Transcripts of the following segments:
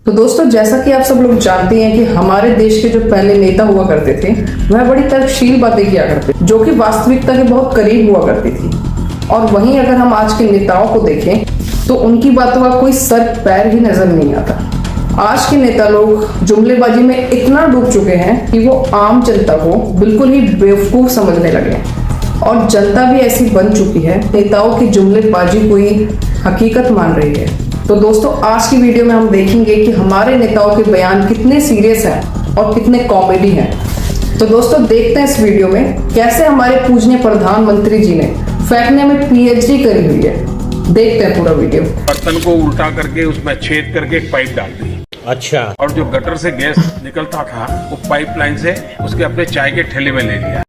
तो दोस्तों, जैसा कि आप सब लोग जानते हैं कि हमारे देश के जो पहले नेता हुआ करते थे वह बड़ी तर्कशील बातें किया करते, जो कि वास्तविकता के बहुत करीब हुआ करती थी। और वहीं अगर हम आज के नेताओं को देखें तो उनकी बातों का कोई सर पैर ही नजर नहीं आता। आज के नेता लोग जुमलेबाजी में इतना डूब चुके हैं कि वो आम जनता को बिल्कुल ही बेवकूफ समझने लगे हैं। और जनता भी ऐसी बन चुकी है, नेताओं की जुमलेबाजी को ही हकीकत मान रही है। तो दोस्तों, आज की वीडियो में हम देखेंगे कि हमारे नेताओं के बयान कितने सीरियस हैं और कितने कॉमेडी हैं। तो दोस्तों, देखते हैं इस वीडियो में कैसे हमारे पूजनीय प्रधानमंत्री जी ने फेंकने में पीएचडी करी हुई है। देखते हैं पूरा वीडियो। बर्तन को उल्टा करके उसमें छेद करके एक पाइप डाल दी। अच्छा। और जो गटर से गैस निकलता था वो पाइपलाइन से उसके अपने चाय के ठेले में ले लिया।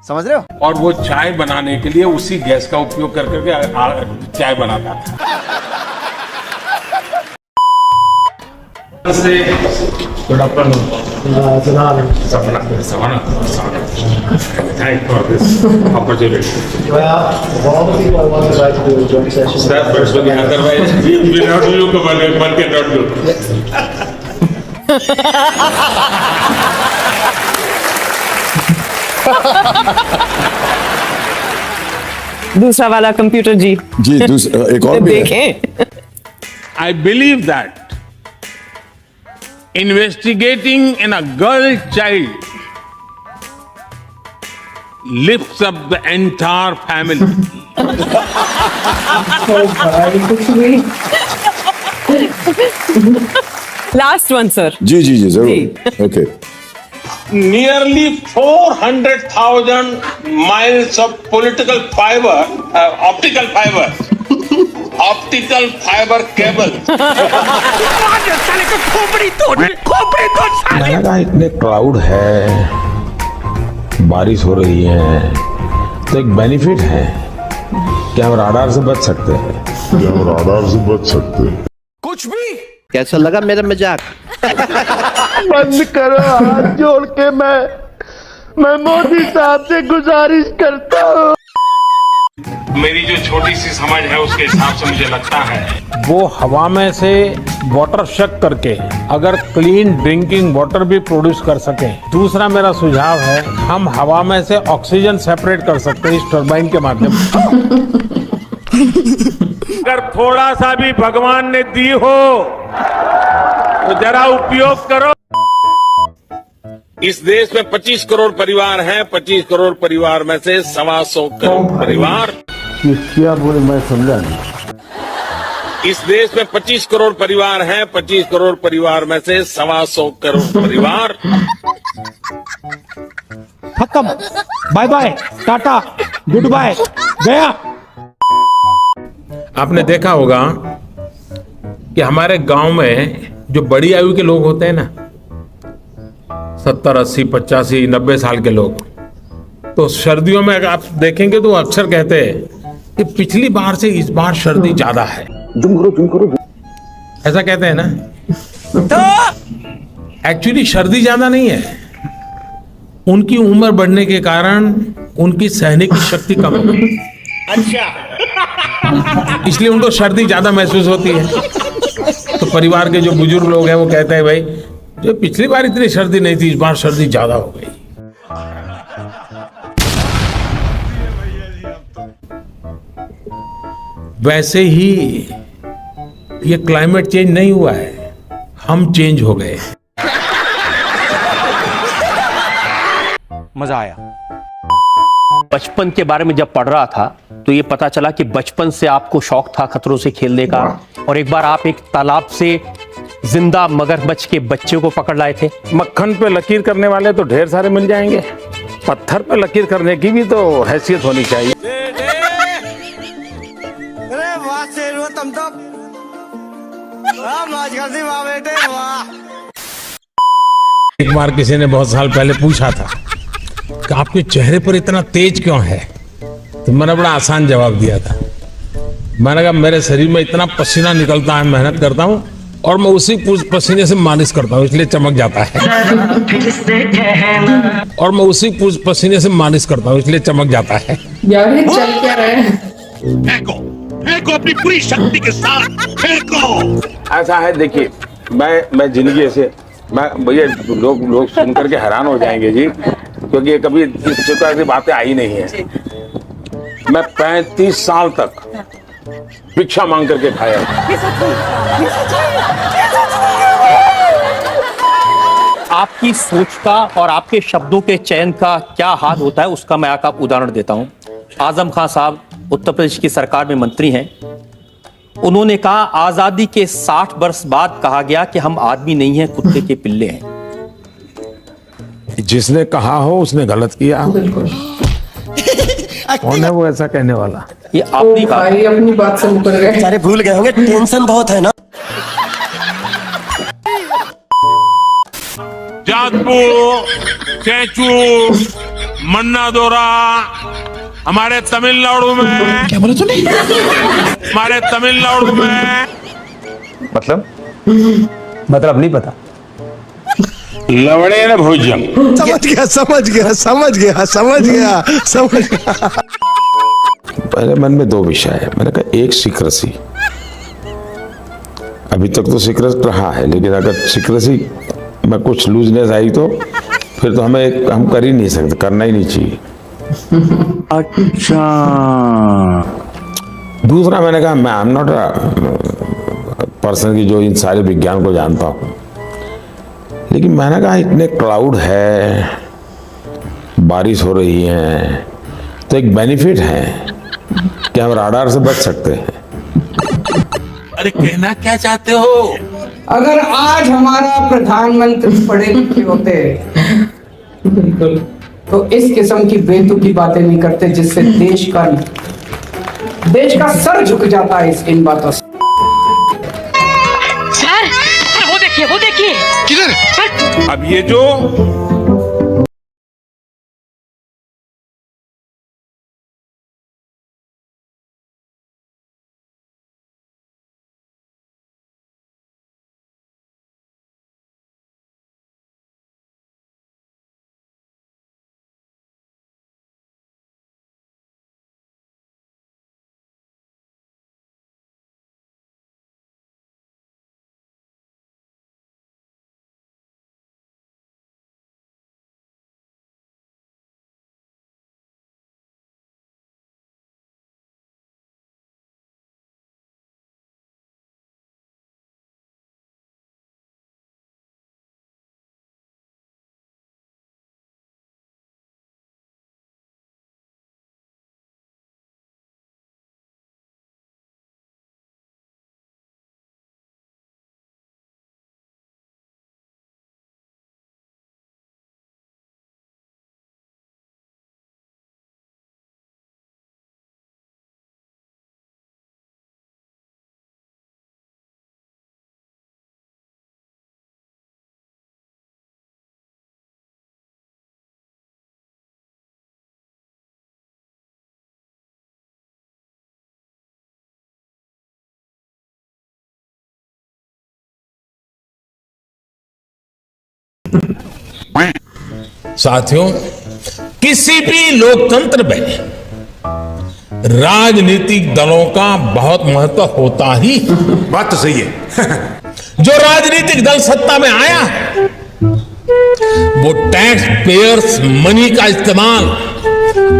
समझ रहे हो? और वो चाय बनाने के लिए उसी गैस का उपयोग कर करके चाय बनाता था। Good afternoon. Savannah. Thanks for this opportunity. Well, of all the people I want to try to do a joint session. That person, otherwise without you, one cannot do. दूसरा वाला कंप्यूटर जी एक और भी है। देखें। I believe that investigating in a girl child lifts up the entire family. Last one sir. जी जरूर। Okay. Nearly 400,000 miles of political fiber, optical cable. मैंने कहा इतने क्लाउड है, बारिश हो रही है, तो एक बेनिफिट है कि हम राडार से बच सकते हैं। कुछ भी। कैसा लगा मेरा मजाक? बंद करो, हाथ जोड़ के मैं मोदी साहब से गुजारिश करता हूँ। मेरी जो छोटी सी समझ है उसके हिसाब से मुझे लगता है वो हवा में से वाटर शक करके अगर क्लीन ड्रिंकिंग वाटर भी प्रोड्यूस कर सकें। दूसरा मेरा सुझाव है, हम हवा में से ऑक्सीजन सेपरेट कर सकते हैं इस टरबाइन के माध्यम से। अगर थोड़ा सा भी भगवान ने दी हो तो जरा उपयोग करो। इस देश में 25 करोड़ परिवार हैं। 25 करोड़ परिवार में से 125 करोड़ परिवार, क्या बोले मैं समझा नहीं। इस देश में 25 करोड़ परिवार हैं। 25 करोड़ परिवार में से 125 करोड़ परिवार खत्म, bye bye, tata, goodbye, गया। आपने देखा होगा कि हमारे गांव में जो बड़ी आयु के लोग होते हैं ना, 70, 80, 85, 90 साल के लोग, तो सर्दियों में अगर आप देखेंगे तो अक्सर कहते हैं कि पिछली बार से इस बार सर्दी ज्यादा है। जुम करो। ऐसा कहते हैं ना। तो एक्चुअली सर्दी ज्यादा नहीं है, उनकी उम्र बढ़ने के कारण उनकी सहने की शक्ति कम हो गई। अच्छा। इसलिए उनको सर्दी ज्यादा महसूस होती है। तो परिवार के जो बुजुर्ग लोग हैं वो कहते हैं, भाई जो पिछली बार इतनी सर्दी नहीं थी, इस बार सर्दी ज्यादा हो गई। वैसे ही ये क्लाइमेट चेंज नहीं हुआ है, हम चेंज हो गए। मजा आया। बचपन के बारे में जब पढ़ रहा था तो ये पता चला कि बचपन से आपको शौक था खतरों से खेलने का, और एक बार आप एक तालाब से जिंदा मगरमच्छ के बच्चे को पकड़ लाए थे। मक्खन पे लकीर करने वाले तो ढेर सारे मिल जाएंगे, पत्थर पे लकीर करने की भी तो हैसियत होनी चाहिए। अरे वाह शेर, तुम तो मौज कर दी वाह बेटे वाह। एक बार किसी ने बहुत साल पहले पूछा था कि आपके चेहरे पर इतना तेज क्यों है, तो मैंने बड़ा आसान जवाब दिया था। मैंने कहा मेरे शरीर में इतना पसीना निकलता है, मेहनत करता हूँ और मैं उसी पसीने से मालिश करता हूँ, इसलिए चमक जाता है। और मैं उसी पसीने से मालिश करता हूँ, इसलिए चमक जाता है। यार ये चल क्या रहा है? फेंको अपनी पूरी शक्ति के साथ फेंको। ऐसा है, देखिए मैं जिंदगी ऐसे मैं भैया लोग सुन करके हैरान हो जाएंगे जी, क्योंकि कभी इस प्रकार की बातें आई नहीं है। मैं 35 साल तक भिक्षा मांग करके खाया। आपकी सोच का और आपके शब्दों के चयन का क्या हाल होता है उसका मैं आपको उदाहरण देता हूं। आजम खान साहब उत्तर प्रदेश की सरकार में मंत्री हैं। उन्होंने कहा आजादी के 60 वर्ष बाद कहा गया कि हम आदमी नहीं हैं, कुत्ते के पिल्ले हैं। जिसने कहा हो उसने गलत किया। बिल्कुल। कौन है वो ऐसा कहने वाला? ये आपने कहा। भाई अपनी बात से मुकर गए। सारे भूल गए होंगे, टेंशन बहुत है ना। जातपुर, चैचू, मन्नादोरा, हमारे तमिलनाडु में। क्या बोले तूने? हमारे तमिलनाडु में मतलब नहीं पता। लवड़े न भोजन। समझ गया। पहले मन में दो विषय है। मैंने कहा एक सीक्रेसी, अभी तक तो सीक्रेट रहा है, लेकिन अगर सीक्रेसी में कुछ लूजनेस आई तो फिर तो हम कर ही नहीं सकते, करना ही नहीं चाहिए। अच्छा। दूसरा मैंने कहा मैं I am not a person की जो इन सारे विज्ञान को जानता हूं, लेकिन मैंने कहा इतने क्लाउड है, बारिश हो रही है, तो एक बेनिफिट है कि हम राडार से बच सकते हैं। अरे कहना क्या चाहते हो? अगर आज हमारा प्रधानमंत्री पढ़े लिखे होते बिल्कुल, तो इस किस्म की बेतुकी बातें नहीं करते जिससे देश का सर झुक जाता है इन बातों से। सर वो देखिए किधर? अब ये जो साथियों, किसी भी लोकतंत्र में राजनीतिक दलों का बहुत महत्व होता ही। बात तो सही है। जो राजनीतिक दल सत्ता में आया वो टैक्स पेयर्स मनी का इस्तेमाल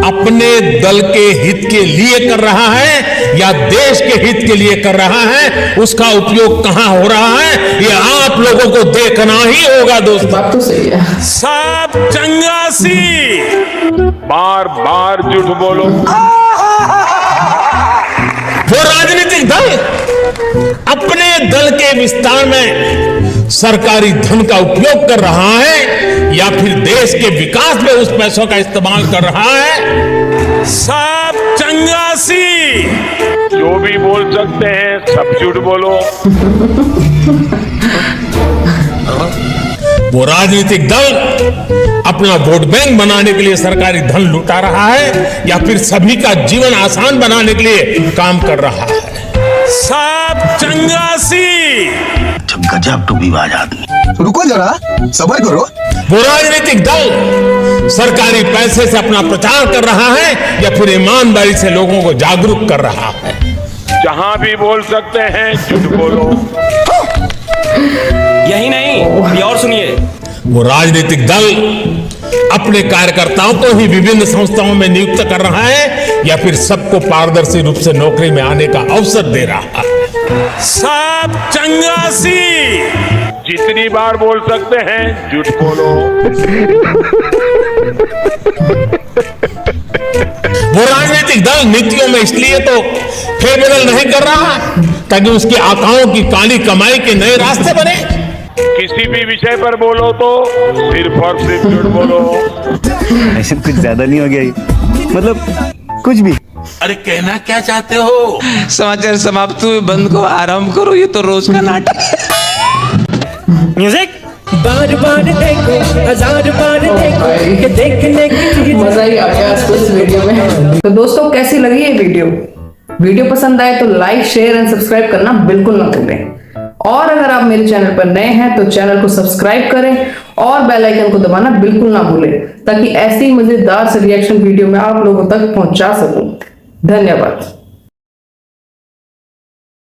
अपने दल के हित के लिए कर रहा है या देश के हित के लिए कर रहा है, उसका उपयोग कहां हो रहा है ये आप लोगों को देखना ही होगा दोस्तों। बात तो सही है। सब चंगासी बार बार झूठ बोलो। वो राजनीतिक दल अपने दल के विस्तार में सरकारी धन का उपयोग कर रहा है या फिर देश के विकास में उस पैसों का इस्तेमाल कर रहा है। सब चंगासी जो भी बोल सकते हैं सब झूठ बोलो। वो राजनीतिक दल अपना वोट बैंक बनाने के लिए सरकारी धन लुटा रहा है या फिर सभी का जीवन आसान बनाने के लिए काम कर रहा है। सब चंगासी गजब टूबीबाज आदमी। रुको जरा, सब्र करो। वो राजनीतिक दल सरकारी पैसे से अपना प्रचार कर रहा है या फिर ईमानदारी से लोगों को जागरूक कर रहा है। जहां भी बोल सकते हैं झूठ बोलो। नहीं, और सुनिए। वो राजनीतिक दल अपने कार्यकर्ताओं को ही विभिन्न संस्थाओं में नियुक्त कर रहा है या फिर सबको पारदर्शी रूप से नौकरी में आने का अवसर दे रहा है? सब चंगासी। जितनी बार बोल सकते हैं झूठ बोलो। वो राजनीतिक दल नीतियों में इसलिए तो फेरबदल नहीं कर रहा ताकि उसकी आकाओं की काली कमाई के नए रास्ते बने। किसी भी विषय पर बोलो तो सिर्फ और सिर्फ झूठ बोलो। ऐसे कुछ ज्यादा नहीं हो गया ये? मतलब कुछ भी। अरे कहना क्या चाहते हो? समाचार समाप्त हुए, बंद को आराम करो, ये तो रोज का नाटक है। म्यूजिक। बार बार देखो, हजार बार देखो कि देखने की चीज मजा ही आ गया इस वीडियो में। तो दोस्तों कैसी लगी ये वीडियो पसंद आए तो लाइक शेयर एंड सब्सक्राइब करना बिल्कुल ना भूलें। और अगर आप मेरे चैनल पर नए हैं तो चैनल को सब्सक्राइब करें और बेल आइकन को दबाना बिल्कुल ना भूलें ताकि ऐसी मजेदार से रिएक्शन वीडियो मैं आप लोगों तक पहुंचा सकूं। धन्यवाद।